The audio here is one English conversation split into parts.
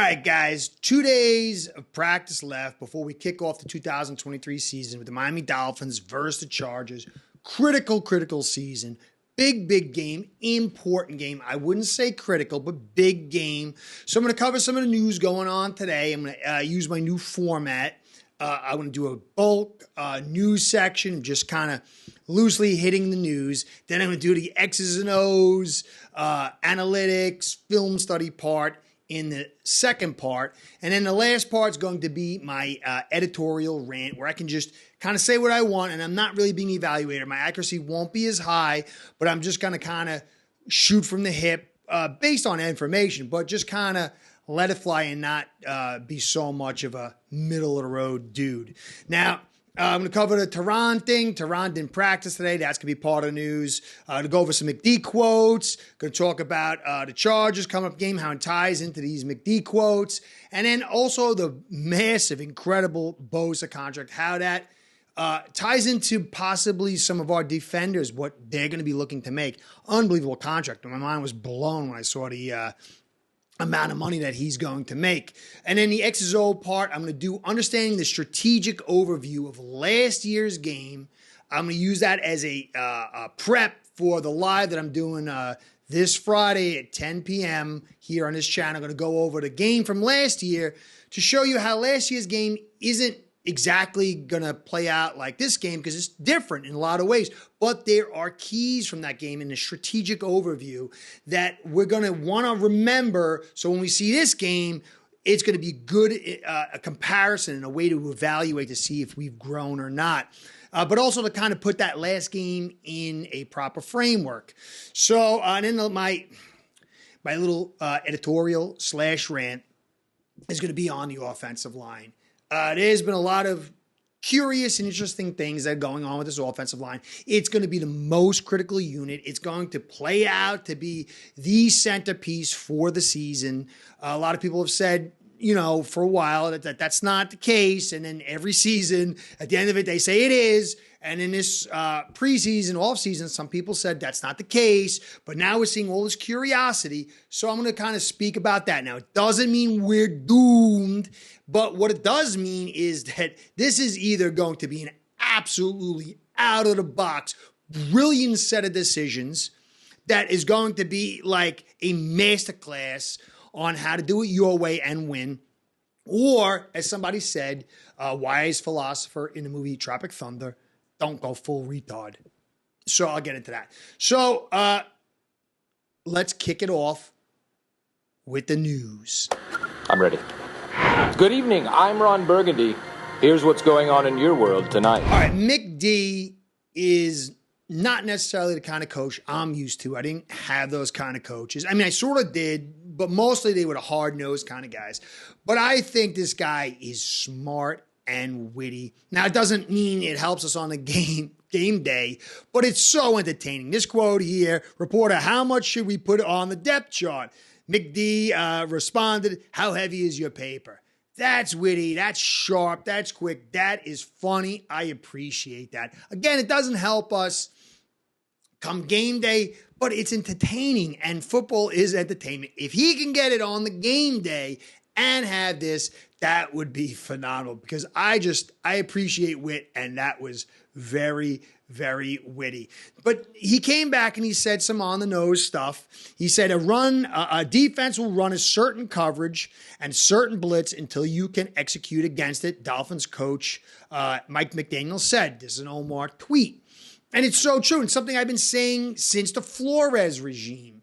right, guys, 2 days of practice left before we kick off the 2023 season with the Miami Dolphins versus the Chargers. Critical season. Big game, important game. I wouldn't say critical, but big game. So I'm going to cover some of the news going on today. I'm going to use my new format. I'm going to do a bulk news section, just kind of loosely hitting the news. Then I'm going to do the X's and O's, analytics, film study part in the second part. And then the last part is going to be my editorial rant, where I can just kind of say what I want, and I'm not really being evaluated. My accuracy won't be as high, but I'm just going to kind of shoot from the hip based on information, but just kind of let it fly and not be so much of a middle-of-the-road dude. Now, I'm going to cover the Terron thing. Terron didn't practice today. That's going to be part of the news. To go over some McD quotes. Going to talk about the Chargers coming up game, how it ties into these McD quotes. And then also the massive, incredible Bosa contract, how that ties into possibly some of our defenders, what they're going to be looking to make. Unbelievable contract. My mind was blown when I saw the amount of money that he's going to make. And then the X's O part, I'm going to do understanding the strategic overview of last year's game. I'm going to use that as a prep for the live that I'm doing this Friday at 10 p.m. here on this channel. I'm going to go over the game from last year to show you how last year's game isn't exactly going to play out like this game, because it's different in a lot of ways. But there are keys from that game in the strategic overview that we're going to want to remember. So when we see this game, it's going to be good, a comparison and a way to evaluate to see if we've grown or not. But also to kind of put that last game in a proper framework. So and then my little editorial / rant is going to be on the offensive line. There's been a lot of curious and interesting things that are going on with this offensive line. It's going to be the most critical unit. It's going to play out to be the centerpiece for the season. A lot of people have said, for a while that's not the case. And then every season, at the end of it, they say it is. And in this preseason, offseason, some people said that's not the case. But now we're seeing all this curiosity. So I'm going to kind of speak about that. Now, it doesn't mean we're doomed. But what it does mean is that this is either going to be an absolutely out-of-the-box, brilliant set of decisions that is going to be like a masterclass on how to do it your way and win. Or, as somebody said, a wise philosopher in the movie Tropic Thunder, don't go full retard. So I'll get into that. So let's kick it off with the news. I'm ready. Good evening. I'm Ron Burgundy. Here's what's going on in your world tonight. All right. McD is not necessarily the kind of coach I'm used to. I didn't have those kind of coaches. I mean, I sort of did, but mostly they were the hard-nosed kind of guys. But I think this guy is smart and witty. Now, it doesn't mean it helps us on the game day, but it's so entertaining. This quote here, reporter, how much should we put on the depth chart? McD responded, how heavy is your paper? That's witty, that's sharp, that's quick, that is funny. I appreciate that. Again, it doesn't help us come game day, but it's entertaining, and football is entertainment. If he can get it on the game day and have this, that would be phenomenal, because I appreciate wit, and that was very, very witty. But he came back and he said some on-the-nose stuff. He said a defense will run a certain coverage and certain blitz until you can execute against it. Dolphins coach Mike McDaniel said. This is an Omar tweet. And it's so true. And something I've been saying since the Flores regime.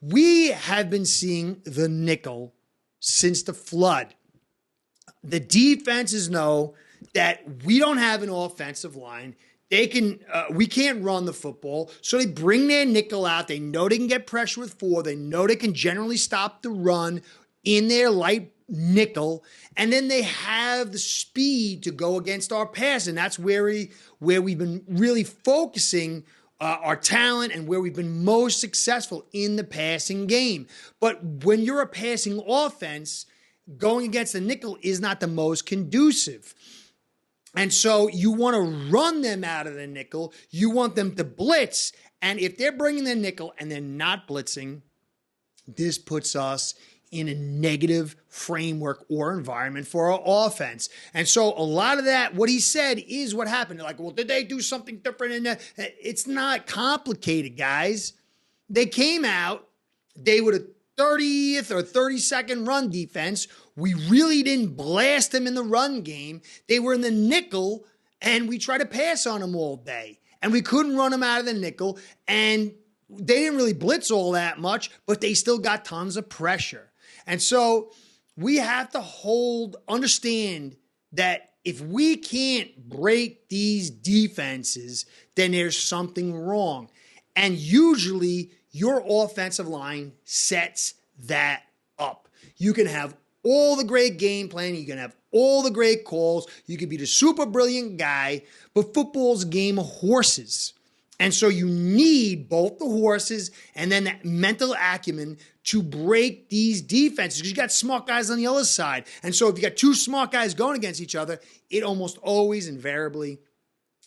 We have been seeing the nickel since the flood. The defenses know that we don't have an offensive line. We can't run the football. So they bring their nickel out. They know they can get pressure with 4. They know they can generally stop the run in their light nickel. And then they have the speed to go against our pass. And that's where we've been really focusing our talent and where we've been most successful in the passing game. But when you're a passing offense, going against the nickel is not the most conducive. And so you want to run them out of the nickel. You want them to blitz. And if they're bringing the nickel and they're not blitzing, this puts us in a negative framework or environment for our offense. And so a lot of that, what he said is what happened. They're like, well, did they do something different in that? It's not complicated, guys. They came out, they were the 30th or 32nd run defense. We really didn't blast them in the run game. They were in the nickel, and we tried to pass on them all day. And we couldn't run them out of the nickel, and they didn't really blitz all that much, but they still got tons of pressure. And so we have to understand that if we can't break these defenses, then there's something wrong. And usually your offensive line sets that up. You can have all the great game plan. You can have all the great calls. You can be the super brilliant guy, but football's a game of horses. And so you need both the horses and then that mental acumen to break these defenses, because you got smart guys on the other side. And so if you got two smart guys going against each other, it almost always invariably,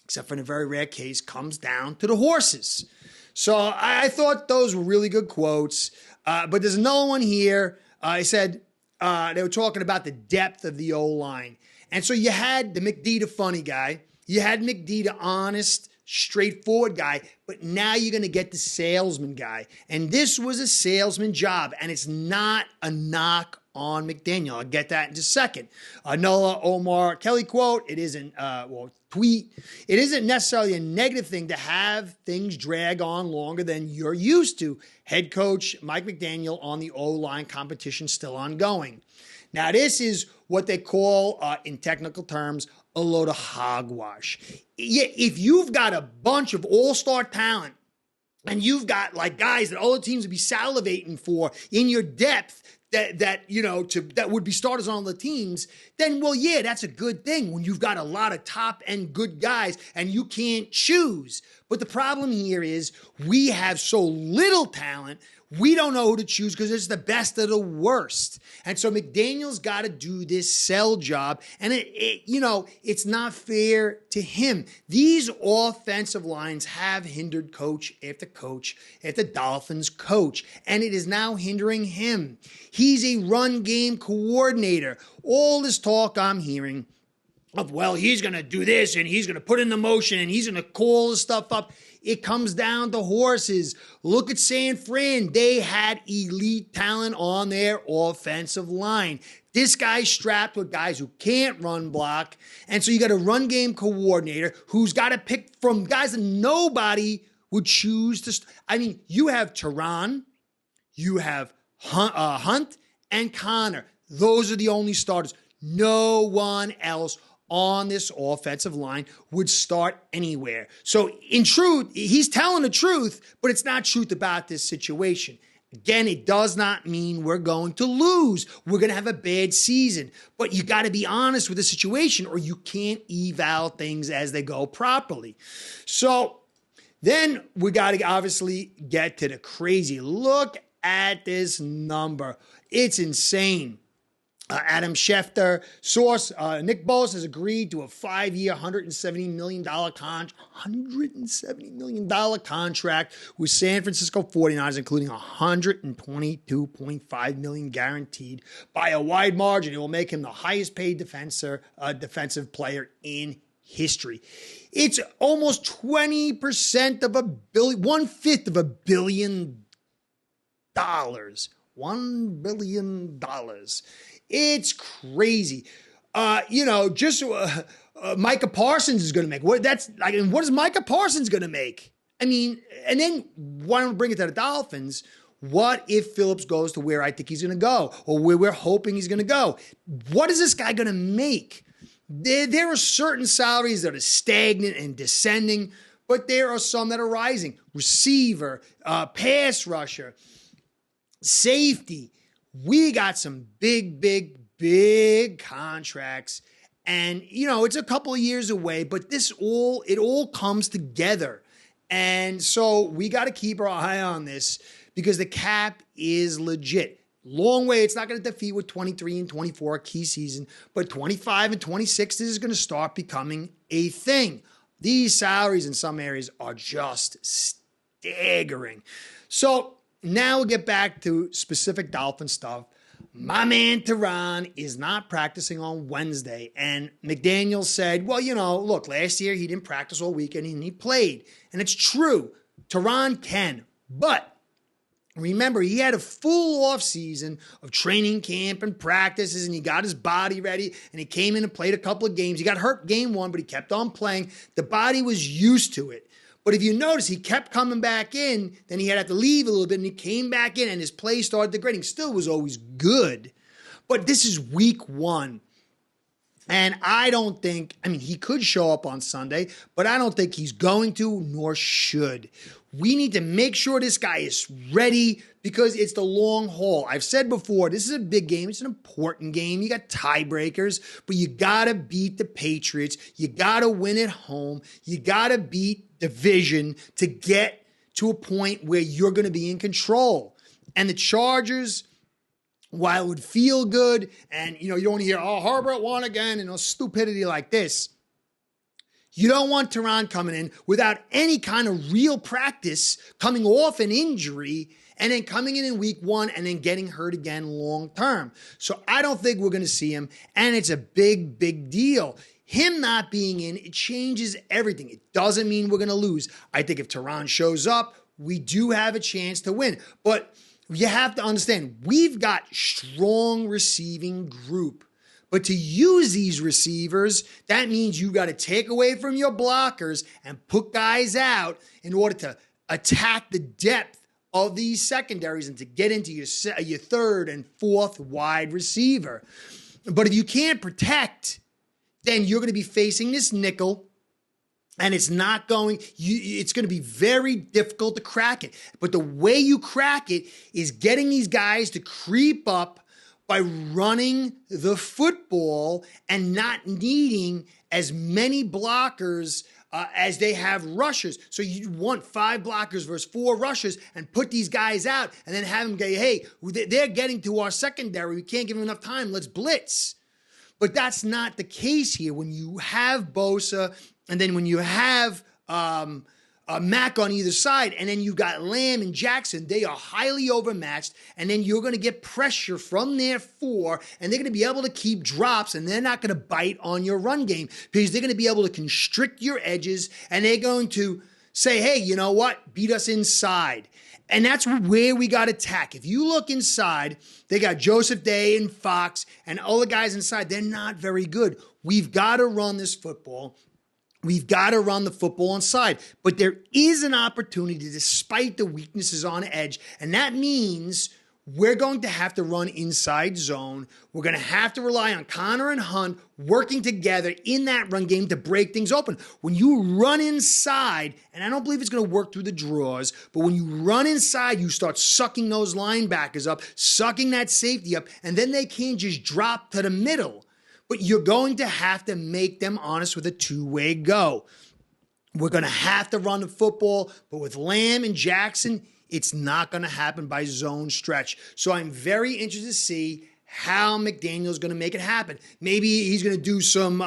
except for in a very rare case, comes down to the horses. So I thought those were really good quotes. But there's another one here. I said they were talking about the depth of the O-line. And so you had the McD, the funny guy. You had McD, the honest, straightforward guy, but now you're going to get the salesman guy. And this was a salesman job, and it's not a knock on McDaniel. I'll get that in just a second. Noah Omar Kelly quote, tweet. It isn't necessarily a negative thing to have things drag on longer than you're used to. Head coach Mike McDaniel on the O-line competition still ongoing. Now, this is what they call, in technical terms, a load of hogwash. If you've got a bunch of all-star talent and you've got like guys that all the teams would be salivating for in your depth that would be starters on the teams, then, well, yeah, that's a good thing when you've got a lot of top-end good guys and you can't choose. But the problem here is we have so little talent, we don't know who to choose because it's the best of the worst. And so McDaniel's got to do this sell job. And it's not fair to him. These offensive lines have hindered coach after Dolphins coach. And it is now hindering him. He's a run game coordinator. All this talk I'm hearing of, well, he's going to do this and he's going to put in the motion and he's going to call this stuff up. It comes down to horses. Look at San Fran. They had elite talent on their offensive line. This guy's strapped with guys who can't run block. And so you got a run game coordinator who's got to pick from guys that nobody would choose to. You have Terron, you have Hunt, and Connor. Those are the only starters. No one else on this offensive line would start anywhere. So in truth, he's telling the truth, but it's not truth about this situation. Again, it does not mean we're going to lose. We're going to have a bad season. But you got to be honest with the situation or you can't eval things as they go properly. So then we got to obviously get to the crazy. Look at this number. It's insane. Adam Schefter, source, Nick Bosa has agreed to a 5-year, $170 million contract with San Francisco 49ers, including $122.5 million guaranteed by a wide margin. It will make him the highest paid defensive player in history. It's almost 20% of $1 1/5 of $1 billion. $1 billion. It's crazy. Micah Parsons is going to make. What is Micah Parsons going to make? And then why don't we bring it to the Dolphins? What if Phillips goes to where I think he's going to go or where we're hoping he's going to go? What is this guy going to make? There are certain salaries that are stagnant and descending, but there are some that are rising. Receiver, pass rusher, safety. We got some big contracts. And, it's a couple of years away, but it all comes together. And so we got to keep our eye on this because the cap is legit. Long way. It's not going to defeat with 23 and 24 key season, but 25 and 26 this is going to start becoming a thing. These salaries in some areas are just staggering. So now we'll get back to specific Dolphin stuff. my man Terron is not practicing on Wednesday. And McDaniel said, well, look, last year he didn't practice all weekend and he played. And it's true. Terron can. But remember, he had a full off season of training camp and practices, and he got his body ready, and he came in and played a couple of games. He got hurt game one, but he kept on playing. The body was used to it. But if you notice, he kept coming back in, then he had to leave a little bit, and he came back in, and his play started degrading. Still was always good. But this is week one. And I don't think, he could show up on Sunday, but I don't think he's going to, nor should. We need to make sure this guy is ready because it's the long haul. I've said before, this is a big game. It's an important game. You got tiebreakers, but you got to beat the Patriots. You got to win at home. You got to beat division to get to a point where you're going to be in control. And the Chargers, while it would feel good, and you don't want to hear, Herbert won again, and stupidity like this. You don't want Terron coming in without any kind of real practice, coming off an injury, and then coming in week one and then getting hurt again long term. So I don't think we're going to see him, and it's a big, big deal. Him not being in, it changes everything. It doesn't mean we're going to lose. I think if Terron shows up, we do have a chance to win. But you have to understand, we've got strong receiving group. But to use these receivers, that means you got to take away from your blockers and put guys out in order to attack the depth of these secondaries and to get into your third and fourth wide receiver. But if you can't protect, then you're going to be facing this nickel, and it's going to be very difficult to crack it. But the way you crack it is getting these guys to creep up by running the football and not needing as many blockers as they have rushers. So you want 5 blockers versus 4 rushers and put these guys out and then have them go, hey, they're getting to our secondary. We can't give them enough time. Let's blitz. But that's not the case here. When you have Bosa and then when you have Mack on either side, and then you got Lamb and Jackson, they are highly overmatched, and then you're going to get pressure from their 4, and they're going to be able to keep drops, and they're not going to bite on your run game because they're going to be able to constrict your edges, and they're going to say, hey, you know what? Beat us inside. And that's where we got to attack. If you look inside, they got Joseph Day and Fox and all the guys inside. They're not very good. We've got to run this football. We've got to run the football inside. But there is an opportunity despite the weaknesses on edge. And that means we're going to have to run inside zone. We're going to have to rely on Connor and Hunt working together in that run game to break things open. When you run inside, and I don't believe it's going to work through the draws, but when you run inside, you start sucking those linebackers up, sucking that safety up, and then they can't just drop to the middle. But you're going to have to make them honest with a two-way go. We're going to have to run the football, but with Lamb and Jackson, it's not going to happen by zone stretch. So I'm very interested to see how McDaniel's going to make it happen. Maybe he's going to do some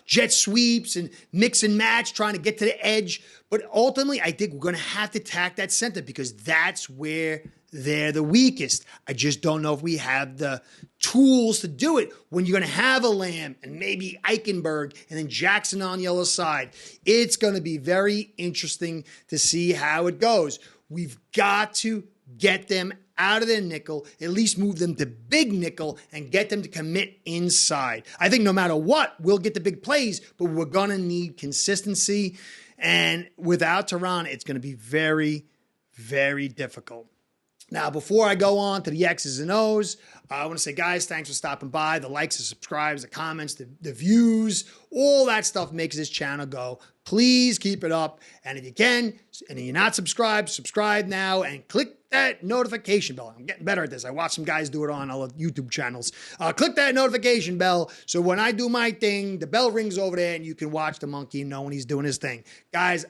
jet sweeps and mix and match, trying to get to the edge. But ultimately, I think we're going to have to attack that center because that's where they're the weakest. I just don't know if we have the tools to do it when you're going to have a Lamb and maybe Eichenberg and then Jackson on the other side. It's going to be very interesting to see how it goes. We've got to get them out of their nickel, at least move them to big nickel and get them to commit inside. I think no matter what, we'll get the big plays, but we're going to need consistency. And without Terron, it's going to be very, very difficult. Now, before I go on to the X's and O's, I want to say, guys, thanks for stopping by. The likes, the subscribes, the comments, the views, all that stuff makes this channel go. Please keep it up. And if you can, and if you're not subscribed, subscribe now and click that notification bell. I'm getting better at this. I watch some guys do it on all the YouTube channels. Click that notification bell so when I do my thing, the bell rings over there and you can watch the monkey and know when he's doing his thing. Guys,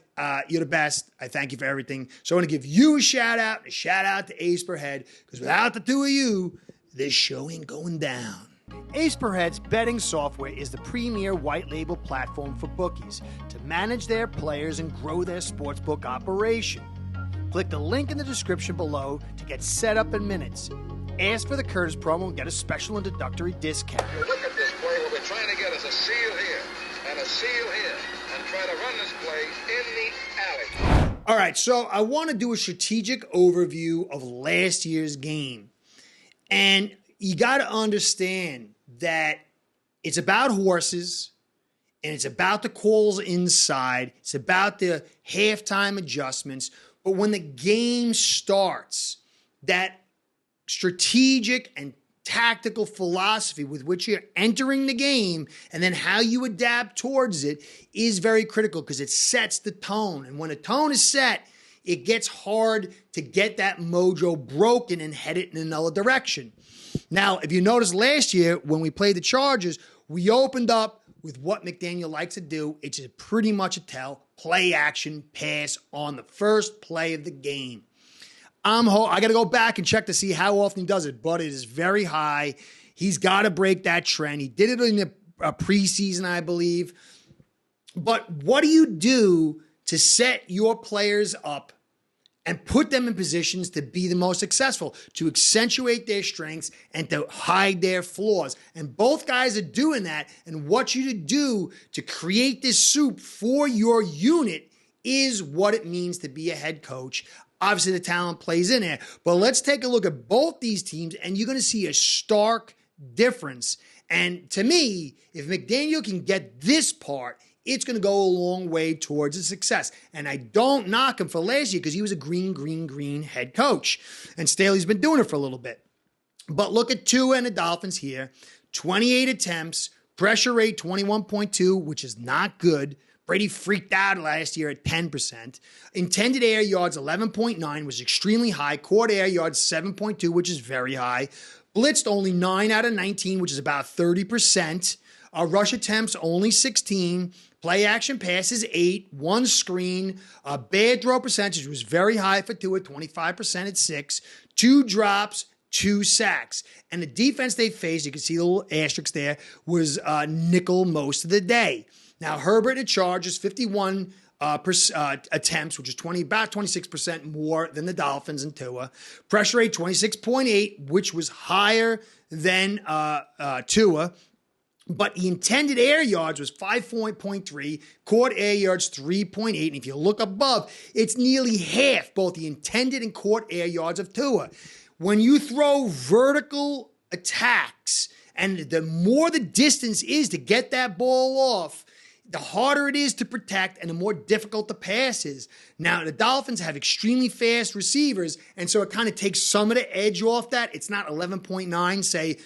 you're the best. I thank you for everything. So I want to give you a shout out to Ace Per Head, because without the two of you, this show ain't going down. Ace Per Head's betting software is the premier white label platform for bookies to manage their players and grow their sportsbook operation. Click the link in the description below to get set up in minutes. Ask for the Curtis promo and get a special introductory discount. Look at this play. What we're trying to get is a seal here and a seal here and try to run this play in the alley. All right, so I want to do a strategic overview of last year's game. And you got to understand that it's about horses and it's about the calls inside. It's about the halftime adjustments. But when the game starts, that strategic and tactical philosophy with which you're entering the game and then how you adapt towards it is very critical because it sets the tone. And when a tone is set, it gets hard to get that mojo broken and head it in another direction. Now, if you noticed last year when we played the Chargers, we opened up with what McDaniel likes to do. It's pretty much a tell, play action, pass on the first play of the game. I got to go back and check to see how often he does it, but it is very high. He's got to break that trend. He did it in the preseason, I believe. But what do you do to set your players up and put them in positions to be the most successful, to accentuate their strengths and to hide their flaws? And both guys are doing that. And what you do to create this soup for your unit is what it means to be a head coach. Obviously, the talent plays in there. But let's take a look at both these teams, and you're going to see a stark difference. And to me, if McDaniel can get this part, it's going to go a long way towards his success. And I don't knock him for last year because he was a green head coach. And Staley's been doing it for a little bit. But look at Tua and the Dolphins here. 28 attempts, pressure rate 21.2, which is not good. Brady freaked out last year at 10%. Intended air yards, 11.9, was extremely high. Caught air yards, 7.2, which is very high. Blitzed only 9 out of 19, which is about 30%. Rush attempts, only 16. Play action passes, 8. One screen. Bad throw percentage was very high for Tua, 25% at 6. 2 drops, 2 sacks. And the defense they faced, you can see the little asterisk there, was nickel most of the day. Now, Herbert and the Chargers, 51 attempts, which is about 26% more than the Dolphins and Tua. Pressure rate, 26.8, which was higher than Tua. But the intended air yards was 5.3, caught air yards 3.8. And if you look above, it's nearly half both the intended and caught air yards of Tua. When you throw vertical attacks, and the more the distance is to get that ball off, the harder it is to protect and the more difficult the pass is. Now, the Dolphins have extremely fast receivers, and so it kind of takes some of the edge off that. It's not 11.9, say,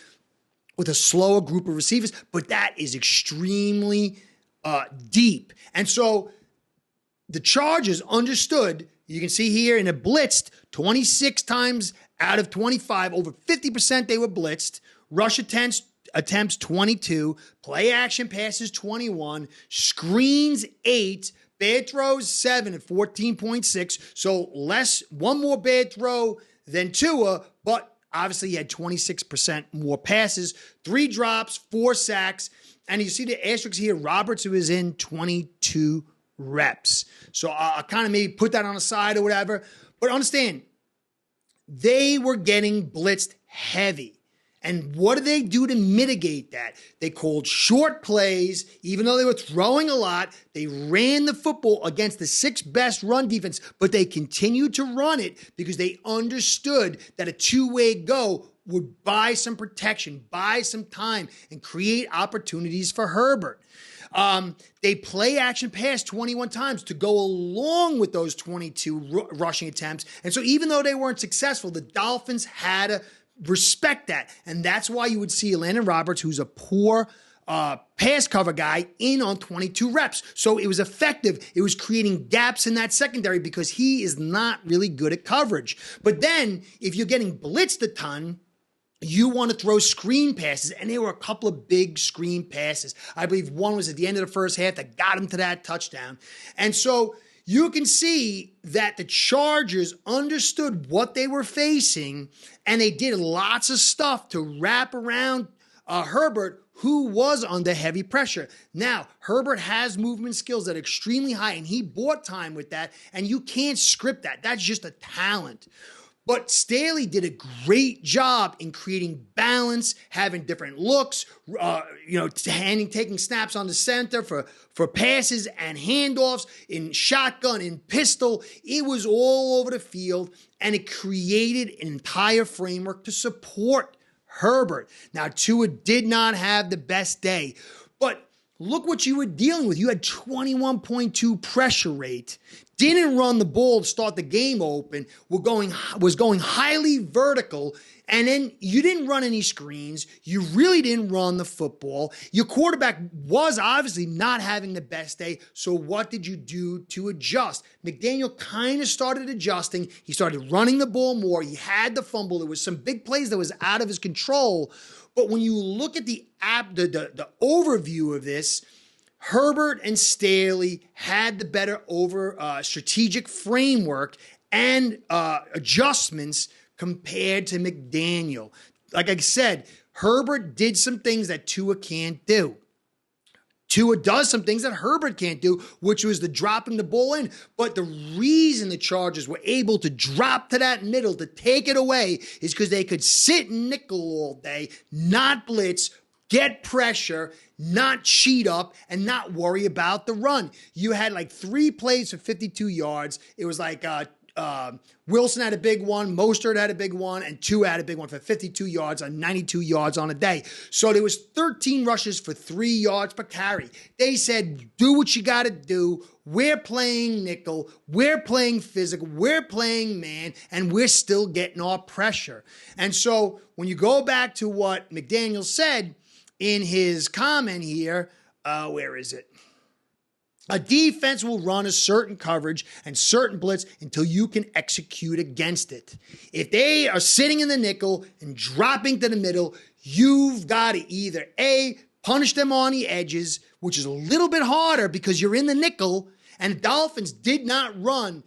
with a slower group of receivers, but that is extremely deep. And so the Chargers understood, you can see here in a blitzed 26 times out of 25, over 50% they were blitzed. Rush attempts 22, play action passes 21, screens 8, bad throws 7 at 14.6. So one more bad throw than Tua, but obviously he had 26% more passes, 3 drops, 4 sacks. And you see the asterisks here, Roberts, who is in 22 reps. So I'll kind of maybe put that on the side or whatever. But understand, they were getting blitzed heavy. And what did they do to mitigate that? They called short plays. Even though they were throwing a lot, they ran the football against the 6th best run defense, but they continued to run it because they understood that a two-way go would buy some protection, buy some time, and create opportunities for Herbert. They play action pass 21 times to go along with those 22 rushing attempts. And so even though they weren't successful, the Dolphins had to respect that. And that's why you would see Landon Roberts, who's a poor pass cover guy, in on 22 reps. So it was effective. It was creating gaps in that secondary because he is not really good at coverage. But then if you're getting blitzed a ton, you want to throw screen passes, and there were a couple of big screen passes. I believe one was at the end of the first half that got him to that touchdown. And so you can see that the Chargers understood what they were facing, and they did lots of stuff to wrap around Herbert, who was under heavy pressure. Now, Herbert has movement skills that are extremely high, and he bought time with that, and you can't script that. That's just a talent. But Staley did a great job in creating balance, having different looks, taking snaps on the center for passes and handoffs, in shotgun, in pistol. It was all over the field, and it created an entire framework to support Herbert. Now, Tua did not have the best day, but look what you were dealing with. You had 21.2 pressure rate. Didn't run the ball to start the game open. Was going highly vertical. And then you didn't run any screens. You really didn't run the football. Your quarterback was obviously not having the best day. So what did you do to adjust? McDaniel kind of started adjusting. He started running the ball more. He had the fumble. There was some big plays that was out of his control. But when you look at the overview of this, Herbert and Staley had the better strategic framework and adjustments compared to McDaniel. Like I said, Herbert did some things that Tua can't do. Tua does some things that Herbert can't do, which was the dropping the ball in. But the reason the Chargers were able to drop to that middle to take it away is because they could sit nickel all day, not blitz, get pressure, not cheat up, and not worry about the run. You had like 3 plays for 52 yards. It was like Wilson had a big one, Mostert had a big one, and Tua had a big one for 52 yards on 92 yards on a day. So there was 13 rushes for 3 yards per carry. They said, do what you got to do. We're playing nickel. We're playing physical. We're playing man, and we're still getting our pressure. And so when you go back to what McDaniel said in his comment here, where is it? A defense will run a certain coverage and certain blitz until you can execute against it. If they are sitting in the nickel and dropping to the middle, you've got to either A, punish them on the edges, which is a little bit harder because you're in the nickel, and the Dolphins did not run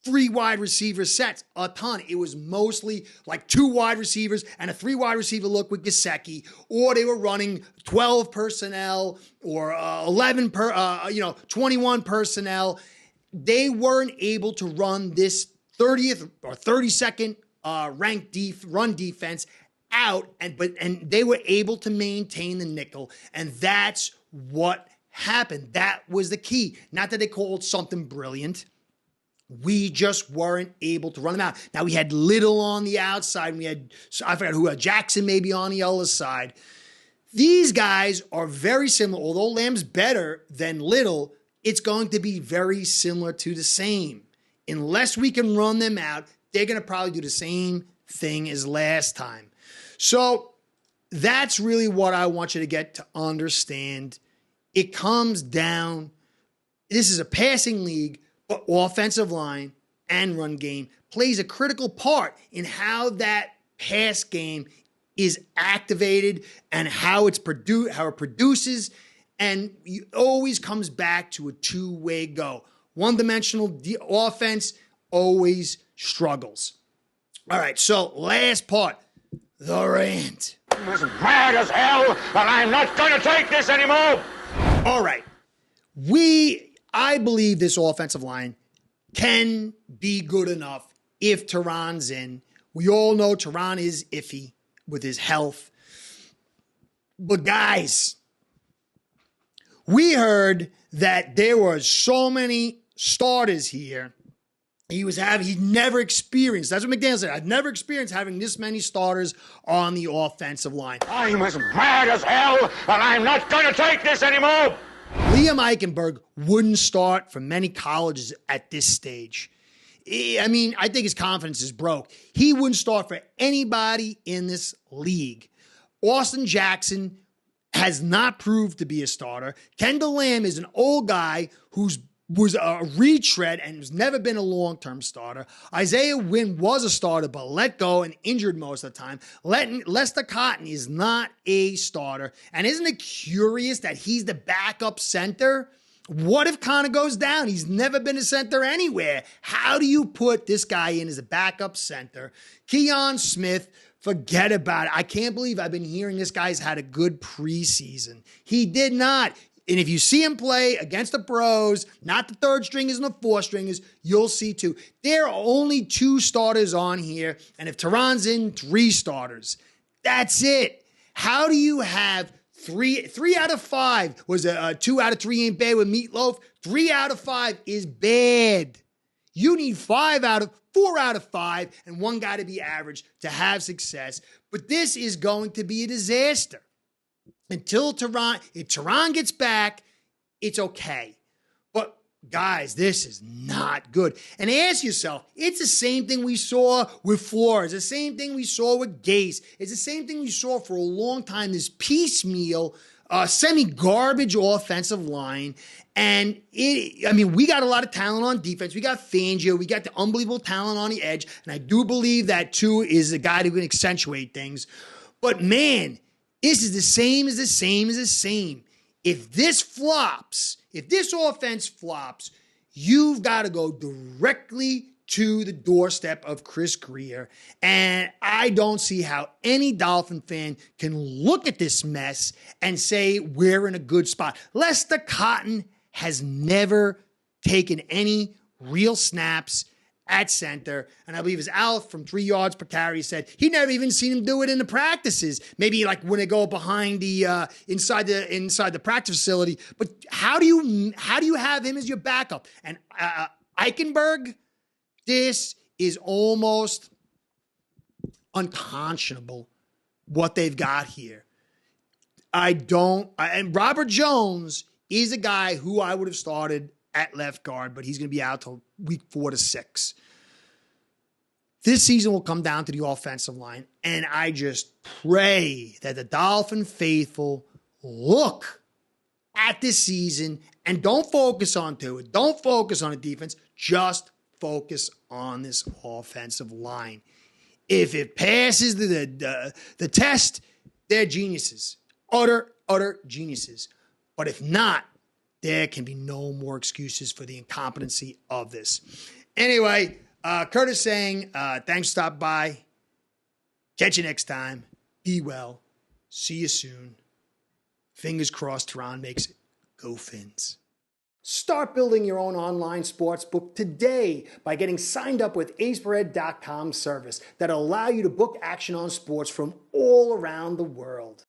3 wide receiver sets a ton. It was mostly like 2 wide receivers and a 3 wide receiver look with Gesicki, or they were running 12 personnel or 21 personnel. They weren't able to run this 30th or 32nd ranked run defense out, and they were able to maintain the nickel, and that's what happened. That was the key. Not that they called something brilliant. We just weren't able to run them out. Now, we had Little on the outside, and we had, I forgot who, Jackson maybe on the other side. These guys are very similar. Although Lamb's better than Little, it's going to be very similar to the same. Unless we can run them out, they're going to probably do the same thing as last time. So that's really what I want you to get to understand. It comes down, this is a passing league, but offensive line and run game plays a critical part in how that pass game is activated and how it produces. And it always comes back to a 2-way go. One-dimensional offense always struggles. All right, so last part, the rant. I'm as mad as hell, and I'm not going to take this anymore. All right, I believe this offensive line can be good enough if Terron's in. We all know Terron is iffy with his health. But guys, we heard that there were so many starters here. He'd never experienced, that's what McDaniel said, I've never experienced having this many starters on the offensive line. I'm as mad as hell, and I'm not going to take this anymore. Liam Eichenberg wouldn't start for many colleges at this stage. I mean, I think his confidence is broke. He wouldn't start for anybody in this league. Austin Jackson has not proved to be a starter. Kendall Lamb is an old guy who's was a retread and has never been a long-term starter. Isaiah Wynn was a starter, but let go and injured most of the time. Lester Cotton is not a starter. And isn't it curious that he's the backup center? What if Connor goes down? He's never been a center anywhere. How do you put this guy in as a backup center? Keon Smith, forget about it. I can't believe I've been hearing this guy's had a good preseason. He did not. And if you see him play against the pros, not the third stringers and the fourth stringers, you'll see two. There are only 2 starters on here. And if Terron's in, 3 starters. That's it. How do you have three out of 5? Was it 2 out of 3 ain't bad with Meatloaf? 3 out of 5 is bad. You need 4 out of 5, and 1 guy to be average to have success. But this is going to be a disaster. Until Terron, if Terron gets back, it's okay. But guys, this is not good. And ask yourself, it's the same thing we saw with Flores. It's the same thing we saw with Gase. It's the same thing we saw for a long time, this piecemeal, semi-garbage offensive line. And we got a lot of talent on defense. We got Fangio. We got the unbelievable talent on the edge. And I do believe that, too, is a guy who can accentuate things. But, man, this is the same as the same as the same. If this flops, if this offense flops, you've got to go directly to the doorstep of Chris Grier. And I don't see how any Dolphin fan can look at this mess and say we're in a good spot. Lester Cotton has never taken any real snaps at center. And I believe as Alf from 3 yards per carry said, he never even seen him do it in the practices. Maybe like when they go behind the inside the practice facility. But how do you have him as your backup? And Eichenberg, this is almost unconscionable what they've got here. And Robert Jones is a guy who I would have started at left guard, but he's going to be out till week 4 to 6. This season will come down to the offensive line, and I just pray that the Dolphin faithful look at this season and don't focus on it. Don't focus on the defense. Just focus on this offensive line. If it passes the test, they're geniuses. Utter geniuses. But if not, there can be no more excuses for the incompetency of this. Anyway, Curtis saying, thanks for stopping by. Catch you next time. Be well. See you soon. Fingers crossed Terron makes it. Go Fins. Start building your own online sportsbook today by getting signed up with aceperhead.com service that'll allow you to book action on sports from all around the world.